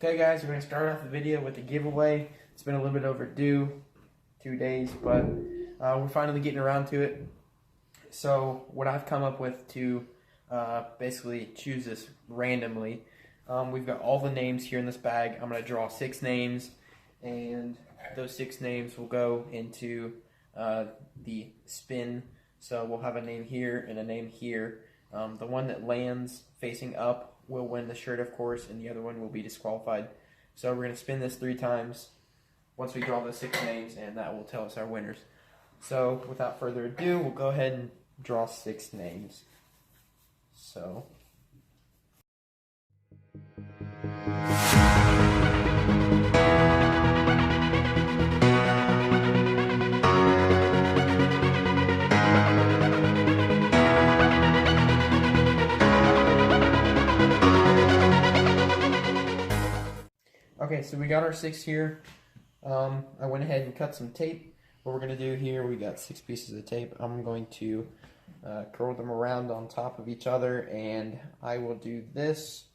Okay guys, we're going to start off the video with a giveaway. It's been a little bit overdue, 2 days, but we're finally getting around to it. So what I've come up with to basically choose this randomly, we've got all the names here in this bag. I'm going to draw 6 names, and those 6 names will go into the spin. So we'll have a name here and a name here. The one that lands facing up will win the shirt, of course, and the other one will be disqualified. So we're going to spin this 3 times once we draw the 6 names, and that will tell us our winners. So without further ado, we'll go ahead and draw 6 names. So okay, so we got our 6 here. I went ahead and cut some tape. What we're going to do here, we got 6 pieces of tape. I'm going to curl them around on top of each other, and I will do this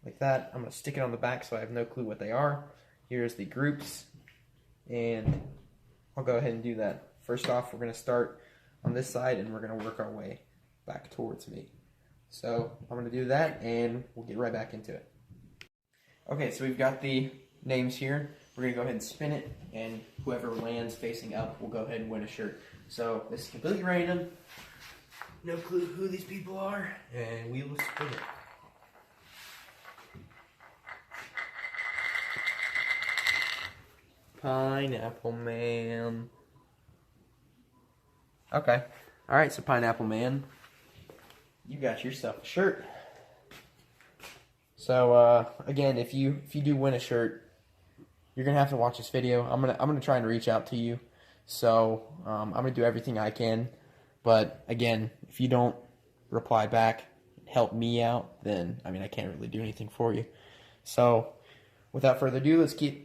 like that. I'm going to stick it on the back so I have no clue what they are. Here's the groups, and I'll go ahead and do that. First off, we're going to start on this side, and we're going to work our way back towards me. So I'm going to do that, and we'll get right back into it. Okay, so we've got the names here. We're going to go ahead and spin it, and whoever lands facing up will go ahead and win a shirt. So this is completely random. No clue who these people are, and we will spin it. Pineapple Man. Okay. Alright, so Pineapple Man, you got yourself a shirt. So again, if you do win a shirt, you're gonna have to watch this video. I'm gonna try and reach out to you. So I'm gonna do everything I can. But again, if you don't reply back, help me out, then I mean I can't really do anything for you. So without further ado, let's get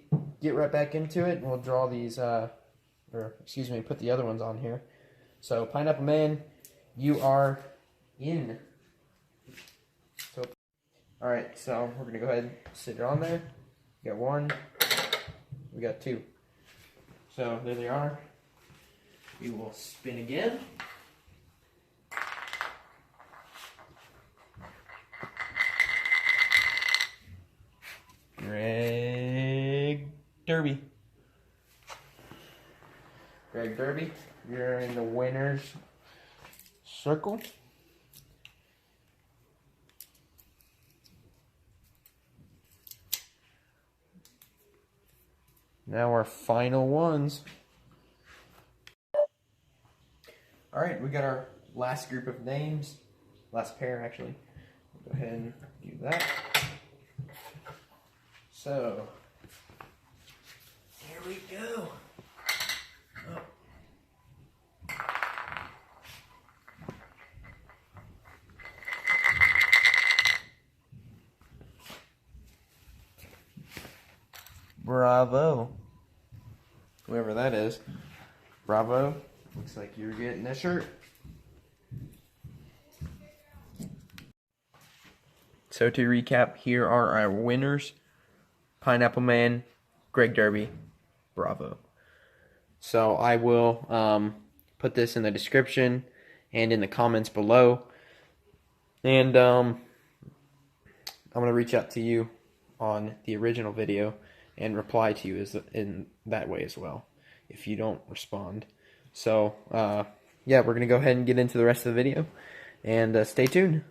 right back into it, and we'll draw these put the other ones on here. So Pineapple Man, you are in. So alright, so we're gonna go ahead and sit it on there. We got 1, we got 2. So there they are. We will spin again. Greg Derby. Greg Derby, you're in the winner's circle. Now our final ones. Alright, we got our last group of names. Last pair, actually. Go ahead and do that. So, here we go. Oh. Bravo. Whoever that is. Bravo. Looks like you're getting a shirt. So to recap, here are our winners. Pineapple Man, Greg Derby, bravo. So I will put this in the description and in the comments below. And I'm going to reach out to you on the original video and reply to you in that way as well, if you don't respond. So, yeah, we're going to go ahead and get into the rest of the video, and stay tuned.